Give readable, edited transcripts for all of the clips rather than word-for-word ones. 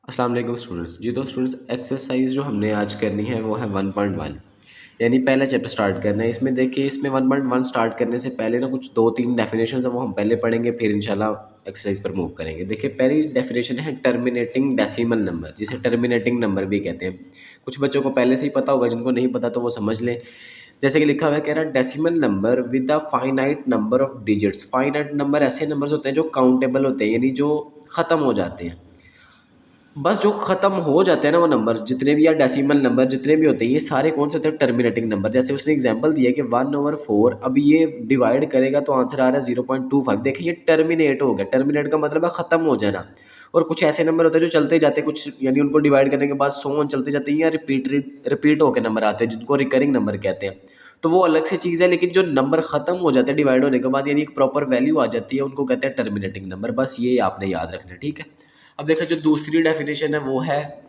अस्सलाम वालेकुम स्टूडेंट्स। जी तो स्टूडेंट्स, एक्सरसाइज जो हमने आज करनी है वो है 1.1, यानी पहला चैप्टर स्टार्ट करना है। इसमें देखिए, इसमें 1.1 स्टार्ट करने से पहले ना कुछ 2-3 डेफिनेशन है वो हम पहले पढ़ेंगे, फिर इंशाल्लाह एक्सरसाइज पर मूव करेंगे। देखिए, पहली डेफिनेशन है टर्मिनेटिंग डेसिमल नंबर, जिसे टर्मिनेटिंग नंबर भी कहते हैं। कुछ बच्चों को पहले से ही पता होगा, जिनको नहीं पता तो वो समझ लें। जैसे कि लिखा हुआ है, कह रहा है decimal number with the finite number of digits. Finite number ऐसे नंबर्स होते हैं जो काउंटेबल होते हैं, यानी जो ख़त्म हो जाते हैं। बस जो ख़त्म हो जाते हैं ना वो नंबर, जितने भी या डेसिमल नंबर जितने भी होते हैं, ये सारे कौन से होते हैं? Terminating number. जैसे उसने एग्जांपल दिया कि 1/4, अब ये डिवाइड करेगा तो आंसर आ रहा है 0.25। देखिए, ये टर्मिनेट हो गया। टर्मिनेट का मतलब है ख़त्म हो जाना। और कुछ ऐसे नंबर होते हैं जो चलते जाते हैं, कुछ यानी उनको डिवाइड करने के बाद 100 चलते जाते हैं, या रिपीट होकर नंबर आते हैं, जिनको रिकरिंग नंबर कहते हैं। तो वो अलग से चीज़ है, लेकिन जो नंबर ख़त्म हो जाते हैं डिवाइड होने के बाद, यानी एक प्रॉपर वैल्यू आ जाती है, उनको कहते हैं टर्मिनेटिंग नंबर। बस ये आपने याद रखना है, ठीक है। अब देखो, जो दूसरी डेफिनेशन है वो है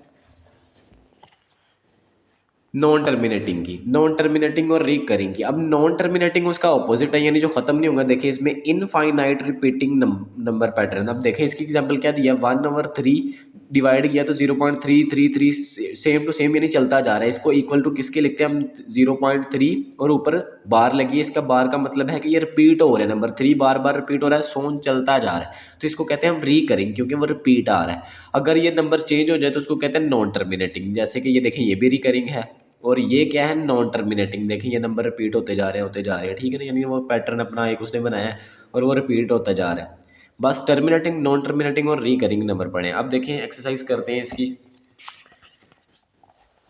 नॉन टर्मिनेटिंग की। नॉन टर्मिनेटिंग और रिकरिंग की। अब नॉन टर्मिनेटिंग उसका ऑपोजिट है, यानी जो खत्म नहीं होगा। देखिए, इसमें इनफाइनाइट रिपीटिंग नंबर पैटर्न। अब देखिए, इसकी एग्जांपल क्या दिया, 1/3 डिवाइड किया तो 0.333 सेम टू सेम, यानी चलता जा रहा है। इसको इक्वल टू किसके लिखते हैं हम? 0.3 और ऊपर बार लगी है। इसका बार का मतलब है कि ये रिपीट हो रहा है, नंबर 3 बार बार रिपीट हो रहा है, सोन चलता जा रहा है, तो इसको कहते हैं हम रिकरिंग, क्योंकि वो रिपीट आ रहा है। अगर ये नंबर चेंज हो जाए तो उसको कहते हैं नॉन टर्मिनेटिंग। जैसे कि ये देखें, ये भी रिकरिंग है, और ये क्या है? Non terminating. देखिए, ये नंबर रिपीट होते जा रहे हैं, होते जा रहे हैं, ठीक है ना। यानी वो पैटर्न अपना एक उसने बनाया है और वो रिपीट होता जा रहा है। बस टर्मिनेटिंग, नॉन टर्मिनेटिंग और रिकरिंग नंबर पढ़ें। अब देखें, एक्सरसाइज करते हैं इसकी।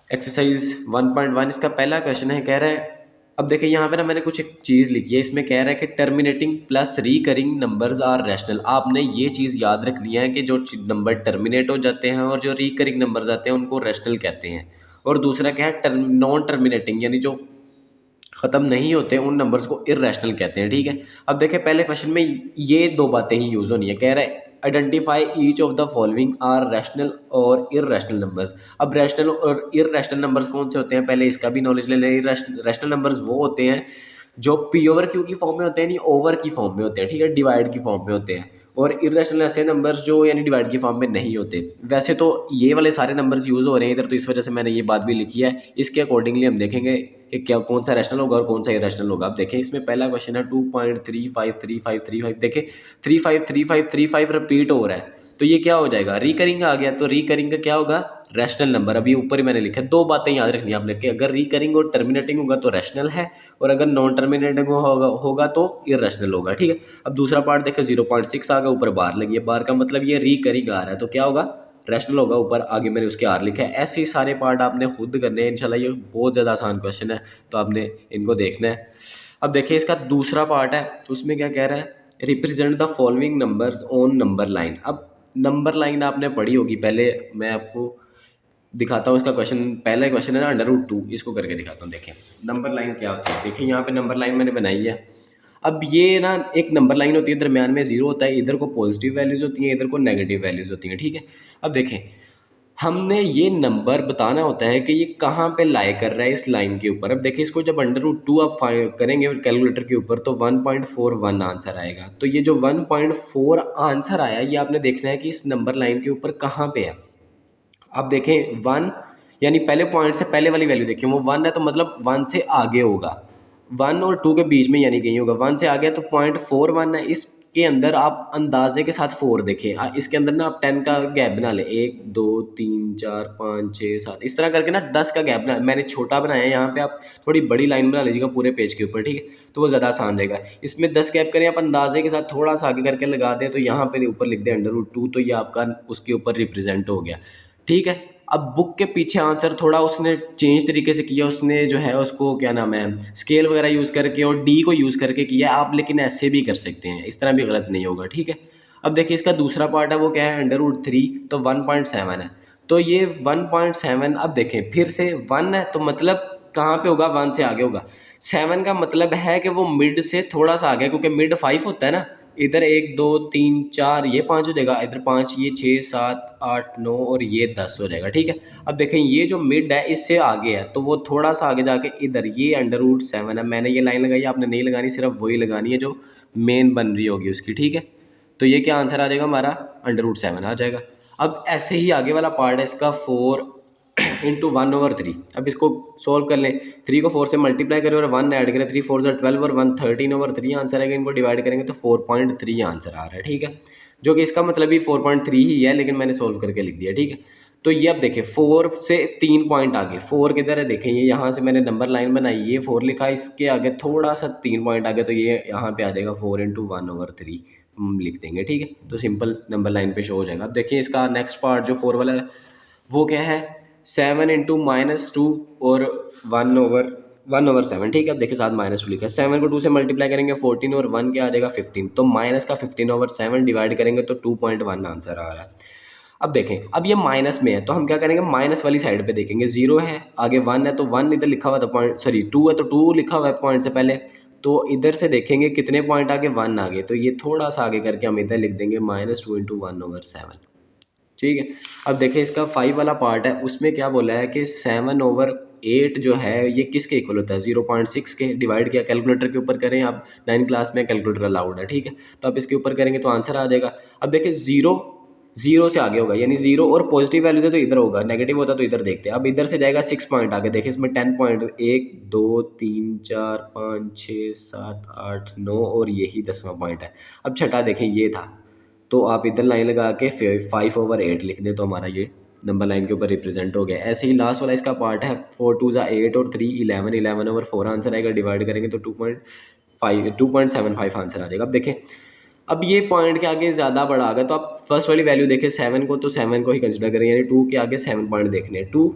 एक्सरसाइज 1.1, इसका पहला क्वेश्चन है, कह रहा है, अब देखिए यहाँ पे ना मैंने कुछ एक चीज़ लिखी है। इसमें कह रहा है कि terminating plus recurring numbers are rational. आपने ये चीज़ याद रखनी है कि जो नंबर टर्मिनेट हो जाते हैं और जो रिकरिंग नंबर्स आते हैं उनको रैशनल कहते हैं। और दूसरा क्या है? नॉन टर्मिनेटिंग, यानी जो ख़त्म नहीं होते उन नंबर्स को इररेशनल कहते हैं, ठीक है। अब देखें, पहले क्वेश्चन में ये दो बातें ही यूज़ होनी है। कह रहा है identify each of the following are rational और इररेशनल नंबर्स। अब रैशनल और इररेशनल नंबर्स कौन से होते हैं, पहले इसका भी नॉलेज ले लें। रैशनल नंबर्स वो होते हैं जो पी ओवर क्यू की फॉर्म में होते हैं, नहीं ओवर की फॉर्म में होते हैं, ठीक है, डिवाइड की फॉर्म में होते हैं। और इररेशनल ऐसे नंबर्स जो यानी डिवाइड की फॉर्म में नहीं होते। वैसे तो ये वाले सारे नंबर्स यूज़ हो रहे हैं इधर, तो इस वजह से मैंने ये बात भी लिखी है। इसके अकॉर्डिंगली हम देखेंगे कि क्या कौन सा रैशनल होगा और कौन सा इरेशनल होगा। अब देखें, इसमें पहला क्वेश्चन है 2.353535। देखें, 353535 रिपीट हो रहा है, तो ये क्या हो जाएगा? रिकरिंग आ गया। तो रिकरिंग का क्या होगा? Rational number. अभी ऊपर ही मैंने लिखा है। दो बातें याद रखनी है आपने कि अगर रिकरिंग और टर्मिनेटिंग होगा तो रैशनल है, और अगर नॉन टर्मिनेटिंग होगा तो इररेशनल होगा, ठीक है। अब दूसरा पार्ट देखें, 0.6 आ गया, ऊपर बार लगी है। बार का मतलब ये रिकरिंग आ रहा है, तो क्या होगा? रैशनल होगा। ऊपर आगे मैंने उसके आर लिखा है। ऐसे ही सारे पार्ट आपने खुद करने हैं इंशाल्लाह। ये बहुत ज़्यादा आसान क्वेश्चन है, तो आपने इनको देखना है। अब देखिए, इसका दूसरा पार्ट है, उसमें क्या कह रहा है? Represent the following numbers on number line. अब नंबर लाइन आपने पढ़ी होगी, पहले मैं आपको दिखाता हूँ इसका क्वेश्चन। पहला क्वेश्चन है ना, √2, इसको करके दिखाता हूँ। देखें, नंबर लाइन क्या होती है। देखिए, यहाँ पे नंबर लाइन मैंने बनाई है। अब ये ना एक नंबर लाइन होती है, दरमियान में जीरो होता है, इधर को पॉजिटिव वैल्यूज़ होती हैं, इधर को नेगेटिव वैल्यूज़ होती हैं, ठीक है। अब देखें, हमने ये नंबर बताना होता है कि ये कहाँ पे लाई कर रहा है इस लाइन के ऊपर। अब देखिए, इसको जब √2 आप करेंगे कैलकुलेटर के ऊपर तो 1.41 आंसर आएगा। तो ये जो 1.4 आंसर आया, ये आपने देखना है कि इस नंबर लाइन के ऊपर कहाँ पे है। अब देखें, 1 यानी पहले पॉइंट से पहले वाली वैल्यू देखें, वो 1 है तो मतलब 1 से आगे होगा। 1 और 2 के बीच में यानी कहीं होगा। 1 से आगे तो 0.41 है। इसके अंदर आप अंदाजे के साथ 4 देखें। इसके अंदर ना आप 10 का गैप बना लें, 1 2 3 4 5 6 7, इस तरह करके ना 10 का गैप बना। मैंने छोटा बनाया है, यहाँ पे आप थोड़ी बड़ी लाइन बना लीजिएगा पूरे पेज के ऊपर, ठीक है, तो वो ज़्यादा आसान रहेगा। इसमें 10 गैप करें आप अंदाजे के साथ, थोड़ा सा आगे करके लगा दें, तो यहाँ पे ऊपर लिख दें √2, तो ये आपका उसके ऊपर रिप्रेजेंट हो गया, ठीक है। अब बुक के पीछे आंसर थोड़ा उसने चेंज तरीके से किया। उसने जो है उसको क्या नाम है, स्केल वगैरह यूज़ करके और डी को यूज़ करके किया आप, लेकिन ऐसे भी कर सकते हैं, इस तरह भी गलत नहीं होगा, ठीक है। अब देखिए, इसका दूसरा पार्ट है, वो क्या है? √3, तो 1.7 है। तो ये 1.7, अब देखें फिर से 1 है तो मतलब कहाँ पे होगा? 1 से आगे होगा। 7 का मतलब है कि वो मिड से थोड़ा सा आगे, क्योंकि मिड 5 होता है ना। इधर 1 2 3 4, ये 5 हो जाएगा, इधर 5, ये 6 7 8 9 और ये 10 हो जाएगा, ठीक है। अब देखें, ये जो मिड है इससे आगे है, तो वो थोड़ा सा आगे जाके इधर ये √7 है। मैंने ये लाइन लगाई, आपने नहीं लगानी, सिर्फ वही लगानी है जो मेन बन रही होगी उसकी, ठीक है। तो ये क्या आंसर आ जाएगा हमारा? √7 आ जाएगा। अब ऐसे ही आगे वाला पार्ट है इसका 4 इंटू 1/3। अब इसको सोल्व कर लें, 3 को 4 से मल्टीप्लाई करें और 1 ऐड करें, 3 4 12 और 1 13/3 आंसर आएगा। इनको डिवाइड करेंगे तो 4.3 आंसर आ रहा है, ठीक है, जो कि इसका मतलब ही 4.3 ही है, लेकिन मैंने सोल्व करके लिख दिया, ठीक है। तो ये अब देखें 4 से 3 पॉइंट आगे, 4 किधर है देखें, ये यहाँ से मैंने नंबर लाइन बनाई, ये 4 लिखा, इसके आगे थोड़ा सा 3 पॉइंट आगे, तो ये यहाँ पे आ जाएगा 4 इंटू 1/3 लिख देंगे, ठीक है। तो सिंपल नंबर लाइन पे शो हो जाएगा। अब देखिए इसका नेक्स्ट पार्ट जो 4 वाला है वो क्या है, 7 इंटू -2 और 1/7, ठीक है। अब देखिए साथ -2 लिखा है, 7 को 2 से मल्टीप्लाई करेंगे 14 और 1 क्या आ जाएगा 15, तो माइनस का 15/7 डिवाइड करेंगे तो 2.1 आंसर आ रहा है। अब देखें, अब ये माइनस में है तो हम क्या करेंगे, माइनस वाली साइड पे देखेंगे, 0 है आगे 1 है तो 1 इधर लिखा हुआ था पॉइंट, सॉरी 2 है तो 2 लिखा हुआ है पॉइंट से पहले, तो इधर से देखेंगे कितने पॉइंट आगे, 1 आगे, तो ये थोड़ा सा आगे करके हम इधर लिख देंगे -2 इंटू 1/7, ठीक है। अब देखें इसका 5 वाला पार्ट है, उसमें क्या बोला है कि 7/8 जो है ये किसके इक्वल होता है, 0.6 के। डिवाइड किया, कैलकुलेटर के ऊपर करें, आप 9 क्लास में कैलकुलेटर अलाउड है, ठीक है। तो आप इसके ऊपर करेंगे तो आंसर आ जाएगा। अब देखिए 0 से आगे होगा, यानी 0 और पॉजिटिव वैल्यू से तो इधर होगा, नेगेटिव होता तो इधर देखते हैं। अब इधर से जाएगा 6 पॉइंट आगे, देखिए इसमें 10 पॉइंट, 1 2 3 4 5 6 7 8 9 और यही 10वां पॉइंट है। अब छठा देखें ये था, तो आप इधर लाइन लगा के 5/8 लिख दें तो हमारा ये नंबर लाइन के ऊपर रिप्रेजेंट हो गया। ऐसे ही लास्ट वाला इसका पार्ट है, 4 2 8 और 3 11, 11/4 आंसर आएगा, डिवाइड करेंगे तो 2.75 आंसर आ जाएगा। अब देखें, अब ये पॉइंट के आगे ज़्यादा बड़ा आ गया, तो आप फर्स्ट वाली वैल्यू देखें 7 को, तो 7 को ही कंसिडर करें, यानी 2 के आगे 7 पॉइंट देखने हैं, 2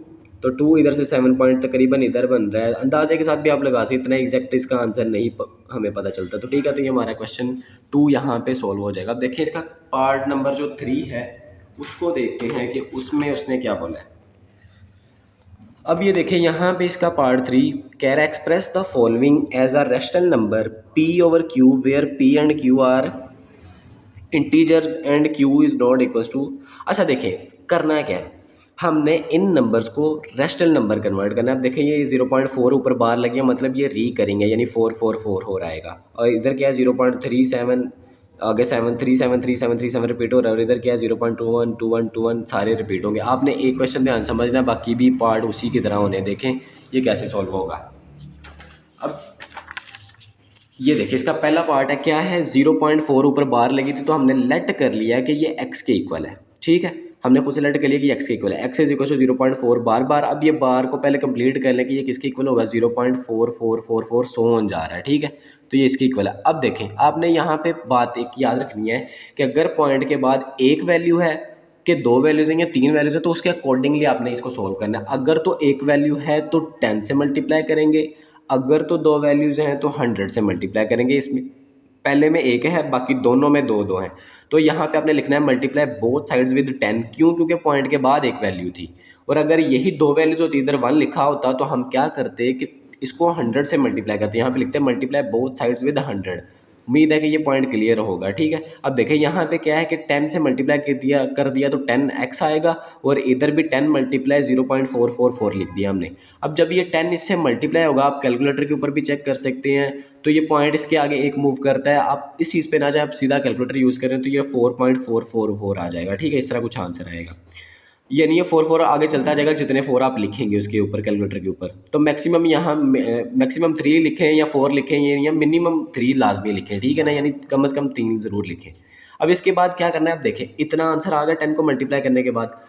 तो 2 इधर से 7 पॉइंट तकरीबन इधर बन रहा है, अंदाजे के साथ भी आप लगा सकते, इतना एग्जैक्ट इसका आंसर नहीं हमें पता चलता, तो ठीक है। तो ये हमारा क्वेश्चन 2 यहाँ पे सॉल्व हो जाएगा। अब देखिए इसका पार्ट नंबर जो 3 है उसको देखते हैं कि उसमें उसने क्या बोला है। अब ये देखिए यहाँ पे इसका पार्ट 3 कह रहा है, express the following as a rational number P/Q where P and Q are integers and Q is not equal to. अच्छा देखिए करना है क्या है, हमने इन नंबर्स को रेशनल नंबर कन्वर्ट करना है। अब देखिए ये 0.4 ऊपर बार लगी है, मतलब ये री करेंगे, यानी 444 हो रहेगा, और इधर क्या है 0.37 आगे 7 रिपीट हो रहा है, और इधर क्या है 0.21 सारे रिपीट होंगे। आपने एक क्वेश्चन ध्यान समझना, बाकी भी पार्ट उसी की तरह होने, देखें ये कैसे सॉल्व होगा। अब ये देखिए इसका पहला पार्ट है, क्या है 0.4 ऊपर बार लगी थी, तो हमने लेट कर लिया है कि ये x के इक्वल है, ठीक है। हमने खुद से लेट कर लिया कि x के इक्वल है, x इज इक्वल टू 0.4 बार बार। अब ये बार को पहले कंप्लीट कर लें कि ये किसके इक्वल होगा, 0.4444 सो ऑन जा रहा है, ठीक है। तो ये इसके इक्वल है। अब देखें आपने यहाँ पे बात एक याद रखनी है कि अगर पॉइंट के बाद एक वैल्यू है कि 2 वैल्यूज़ हैं या 3 वैल्यूज़ है, तो उसके अकॉर्डिंगली आपने इसको सोल्व करना है। अगर तो एक वैल्यू है तो 10 से मल्टीप्लाई करेंगे, अगर तो 2 वैल्यूज़ हैं तो 100 से मल्टीप्लाई करेंगे। इसमें पहले में एक है, बाकी दोनों में दो हैं, तो यहाँ पे आपने लिखना है मल्टीप्लाई बोथ साइड्स विद 10। क्यों, क्योंकि पॉइंट के बाद एक वैल्यू थी, और अगर यही 2 वैल्यूज़ होती, इधर 1 लिखा होता, तो हम क्या करते कि इसको 100 से मल्टीप्लाई करते। यहाँ पे लिखते हैं मल्टीप्लाई बोथ साइड्स विद 100। उम्मीद है कि ये पॉइंट क्लियर होगा, ठीक है। अब देखें यहाँ पे क्या है कि 10 से मल्टीप्लाई कर दिया तो 10x आएगा, और इधर भी 10 मल्टीप्लाई 0.444 लिख दिया हमने। अब जब ये 10 इससे मल्टीप्लाई होगा, आप कैलकुलेटर के ऊपर भी चेक कर सकते हैं, तो ये पॉइंट इसके आगे एक मूव करता है। आप इस चीज़ पे ना जाए, आप सीधा कैलकुलेटर यूज़ करें तो ये 4.444 आ जाएगा, ठीक है। इस तरह कुछ आंसर आएगा, यानी ये 4 आगे चलता जाएगा, जितने 4 आप लिखेंगे उसके ऊपर कैलकुलेटर के ऊपर। तो मैक्सिमम यहाँ मैक्सिमम 3 लिखें या 4 लिखें, या मिनिमम 3 लाजमी लिखें, ठीक है ना, यानी कम से कम 3 ज़रूर लिखें। अब इसके बाद क्या करना है, अब देखें इतना आंसर आ गया 10 को मल्टीप्लाई करने के बाद।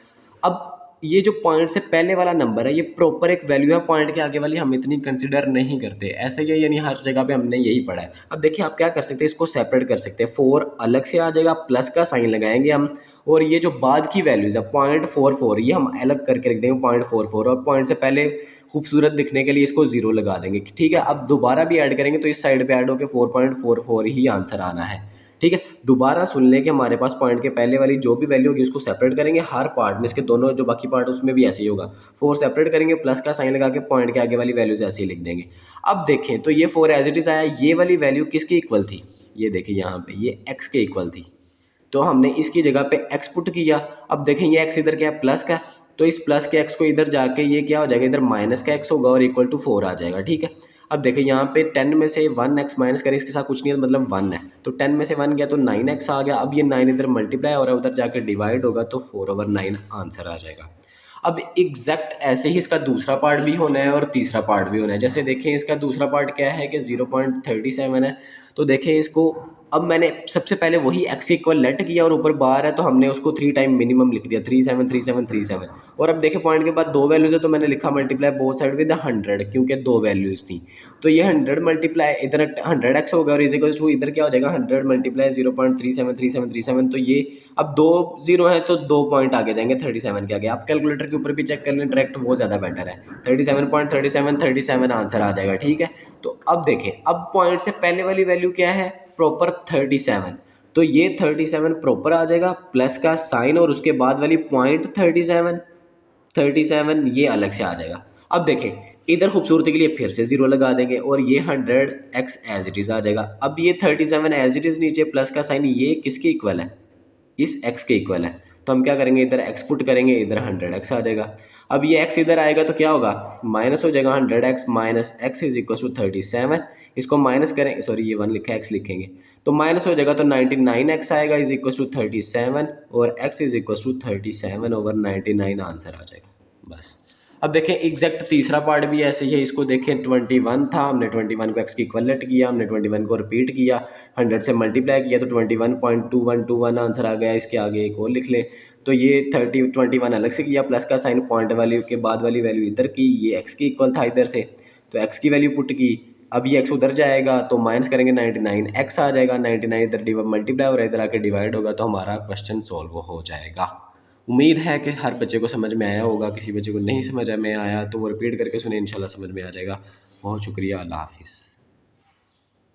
अब ये जो पॉइंट से पहले वाला नंबर है, ये प्रॉपर एक वैल्यू है, पॉइंट के आगे वाली हम इतनी कंसिडर नहीं करते, ऐसे ही यानी हर जगह पे हमने यही पढ़ा है। अब देखिए आप क्या कर सकते हैं, इसको सेपरेट कर सकते हैं, 4 अलग से आ जाएगा, प्लस का साइन लगाएंगे हम, और ये जो बाद की वैल्यूज़ है 0.44 ये हम अलग करके रख देंगे 0.44, और पॉइंट से पहले खूबसूरत दिखने के लिए इसको 0 लगा देंगे, ठीक है। अब दोबारा भी ऐड करेंगे तो इस साइड पे ऐड होकर 4.44 ही आंसर आना है, ठीक है। दोबारा सुन लें कि हमारे पास पॉइंट के पहले वाली जो भी वैल्यू होगी उसको सेपरेट करेंगे हर पार्ट में, इसके दोनों जो बाकी पार्ट उसमें भी ऐसे ही होगा, 4 सेपरेट करेंगे, प्लस का साइन लगा के पॉइंट के आगे वाली वैल्यूज ऐसे ही लिख देंगे। अब देखें तो ये 4 एज इट इज़ आया, ये वाली वैल्यू किसकी इक्वल थी, ये देखिए यहाँ पे ये x के इक्वल थी, तो हमने इसकी जगह पे x पुट किया। अब देखें ये x इधर क्या है, प्लस का, तो इस प्लस के x को इधर जाके ये क्या हो जाएगा, इधर माइनस का x होगा और इक्वल टू 4 आ जाएगा, ठीक है। अब देखिए यहाँ पे 10 में से 1x माइनस करें, इसके साथ कुछ नहीं है मतलब 1 है, तो 10 में से 1 गया तो 9x आ गया। अब ये 9 इधर मल्टीप्लाई हो रहा है, उधर जाकर डिवाइड होगा तो 4/9 आंसर आ जाएगा। अब एग्जैक्ट ऐसे ही इसका दूसरा पार्ट भी होना है और तीसरा पार्ट भी होना है। जैसे देखें इसका दूसरा पार्ट क्या है कि 0.37 है, तो देखें इसको, अब मैंने सबसे पहले वही x इक्वल लेट किया और ऊपर बार है तो हमने उसको 3 टाइम मिनिमम लिख दिया, 37 37 37। और अब देखें पॉइंट के बाद दो वैल्यूज है तो मैंने लिखा मल्टीप्लाई बोथ साइड विद 100, क्योंकि दो वैल्यूज थी। तो ये 100 मल्टीप्लाई इधर 100x हो गया और इज इक्वल टू इधर क्या हो जाएगा 100 मल्टीप्लाई 0.373737। तो ये अब दो जीरो है तो 2 पॉइंट आगे जाएंगे 37 के आगे। आप कैलकुलेटर के ऊपर भी चेक कर लें डायरेक्ट, वो ज़्यादा बेटर है। 37.3737 आंसर आ जाएगा, ठीक है। तो अब देखें, अब पॉइंट से पहले वाली वैल्यू क्या है, प्रॉपर 37, तो ये 37 प्रॉपर आ जाएगा, प्लस का साइन और उसके बाद वाली पॉइंट 37 ये अलग से आ जाएगा। अब देखें इधर खूबसूरती के लिए फिर से जीरो लगा देंगे और ये 100x एज इट इज़ आ जाएगा। अब ये 37 एज इट इज़ नीचे प्लस का साइन, ये किसके इक्वल है, इस x के इक्वल है। तो हम क्या करेंगे, इधर x पुट करेंगे, इधर 100x आ जाएगा। अब ये x इधर आएगा तो क्या होगा, माइनस हो जाएगा 100x minus x is equal to 37। इसको माइनस करें, सॉरी ये 1 लिखा है, x लिखेंगे तो माइनस हो जाएगा तो 99x आएगा इज इक्वल टू 37 और x is equal to 37/99 answer आ जाएगा बस। अब देखें एग्जैक्ट तीसरा पार्ट भी ऐसे ही है, इसको देखें 21 था, हमने 21 को x की इक्वलेट किया, हमने 21 को रिपीट किया, 100 से मल्टीप्लाई किया तो 21.2121 आंसर आ गया। इसके आगे एक और लिख लें, तो ये 21 अलग से किया, प्लस का साइन पॉइंट वैल्यू के बाद वाली वैल्यू इधर की, ये x की इक्वल था इधर से, तो x की वैल्यू पुट की। अब ये x उधर जाएगा तो माइनस करेंगे 99x आ जाएगा, 99 इधर मल्टीप्लाई हो रहा है, इधर आके डिवाइड होगा तो हमारा क्वेश्चन सॉल्व हो जाएगा। उम्मीद है कि हर बच्चे को समझ में आया होगा, किसी बच्चे को नहीं समझ में आया तो वो रिपीट करके सुने, इंशाल्लाह समझ में आ जाएगा। बहुत शुक्रिया, अल्लाह हाफिज़।